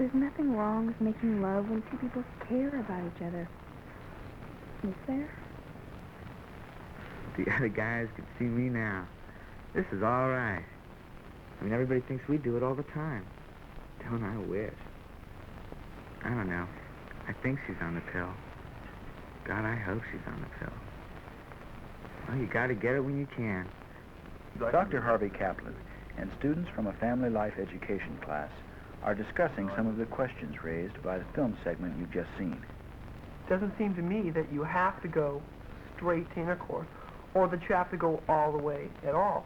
There's nothing wrong with making love when two people care about each other. Is there? The other guys could see me now. This is all right. I mean, everybody thinks we do it all the time. Don't I wish? I don't know. I think she's on the pill. God, I hope she's on the pill. Well, you gotta get it when you can. Dr. Harvey Kaplan and students from a family life education class are discussing some of the questions raised by the film segment you've just seen. It doesn't seem to me that you have to go straight to intercourse or that you have to go all the way at all.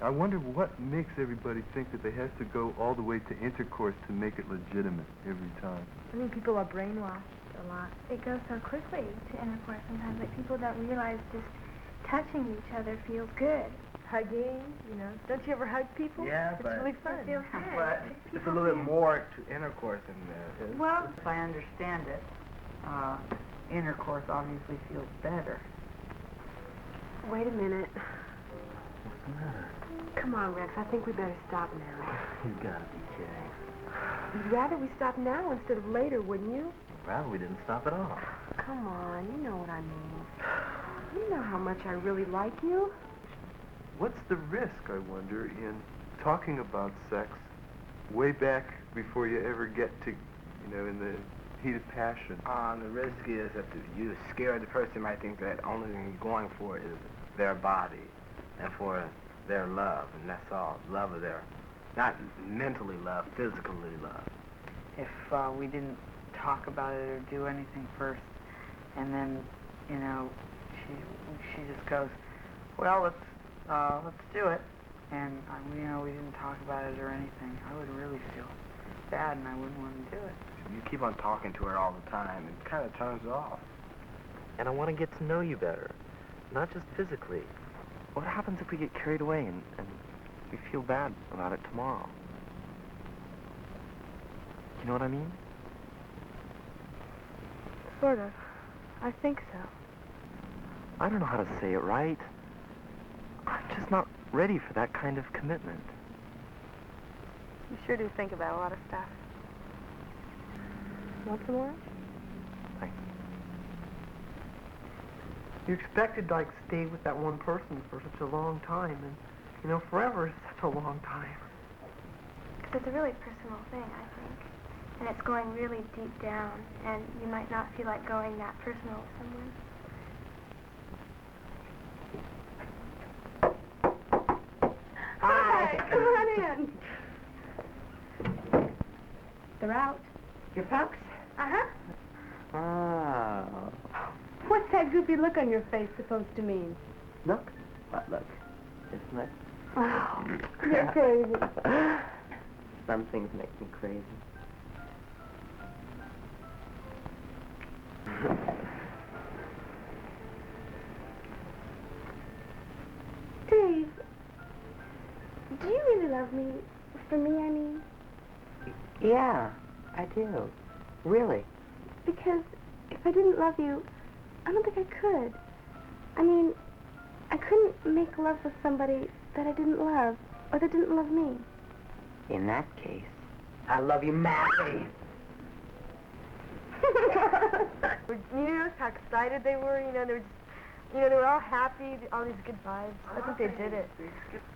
I wonder what makes everybody think that they have to go all the way to intercourse to make it legitimate every time. I think people are brainwashed a lot. It goes so quickly to intercourse sometimes. Like, people don't realize just touching each other feels good. Hugging, you know. Don't you ever hug people? Yeah, it's but really fun. It feels good. But it's a little bit more to intercourse than there is. Well, if I understand it, intercourse obviously feels better. Wait a minute. What's the matter? Come on, Rex. I think we better stop now. You gotta be kidding. You'd rather we stop now instead of later, wouldn't you? Rather we didn't stop at all. Come on, you know what I mean. You know how much I really like you. What's the risk, I wonder, in talking about sex way back before you ever get to, in the heat of passion? The risk is that you scare the person might think that only thing you're going for is their body and for their love, and that's all. Love of their, not mentally love, physically love. If we didn't talk about it or do anything first, and then, she just goes, well, let's do it, and we didn't talk about it or anything, I would really feel bad, and I wouldn't want to do it. You keep on talking to her all the time, it kind of turns her off. And I want to get to know you better, not just physically. What happens if we get carried away and we feel bad about it tomorrow? You know what I mean? Sort of. I think so. I don't know how to say it right. I'm just not ready for that kind of commitment. You sure do think about a lot of stuff. Want some more? Thanks. You expected to, stay with that one person for such a long time, and, forever is such a long time. Because it's a really personal thing, I think. And it's going really deep down, and you might not feel like going that personal with someone. Hi, come on in. They're out. Your pups? Uh-huh. Ah. What's that goofy look on your face supposed to mean? Look. What look? Isn't it? Oh, you're crazy. Some things make me crazy. Dave, do you really love me? For me, I mean? Yeah, I do. Really. Because if I didn't love you, I don't think I could. I mean, I couldn't make love with somebody that I didn't love, or that didn't love me. In that case, I love you madly. You notice how excited they were? They were just, they were all happy, all these good vibes. I think they did it.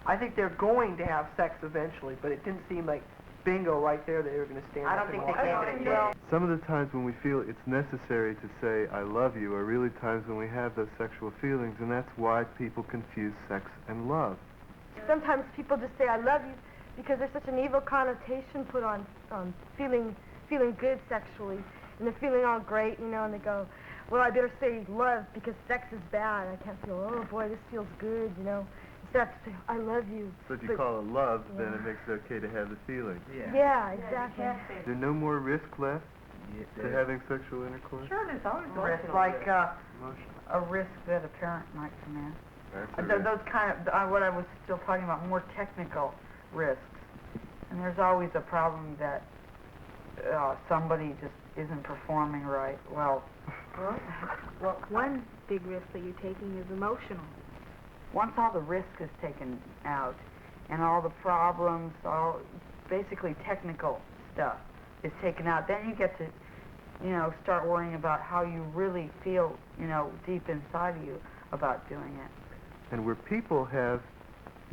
I think they're going to have sex eventually, but it didn't seem like bingo right there that they were going to stand I up don't think and they walk came out. to it. Some of the times when we feel it's necessary to say, I love you, are really times when we have those sexual feelings, and that's why people confuse sex and love. Sometimes people just say, I love you, because there's such an evil connotation put on feeling good sexually. And they're feeling all great, and they go, well, I better say love because sex is bad. I can't feel, oh, boy, this feels good, Instead I have to say, I love you. So if you call it love, then it makes it okay to have the feeling. Yeah, exactly. Is there no more risk left to having sexual intercourse? Sure, there's always a risk, like a risk that a parent might come in. Those kind of, what I was still talking about, more technical risks. And there's always a problem that somebody just isn't performing right. Well, one big risk that you're taking is emotional. once all the risk is taken out and all the problems, all basically technical stuff, is taken out, then you get to, you know, start worrying about how you really feel, you know, deep inside of you about doing it. And where people have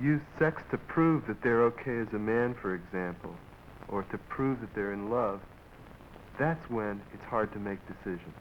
used sex to prove that they're okay as a man, for example, or to prove that they're in love, that's when it's hard to make decisions.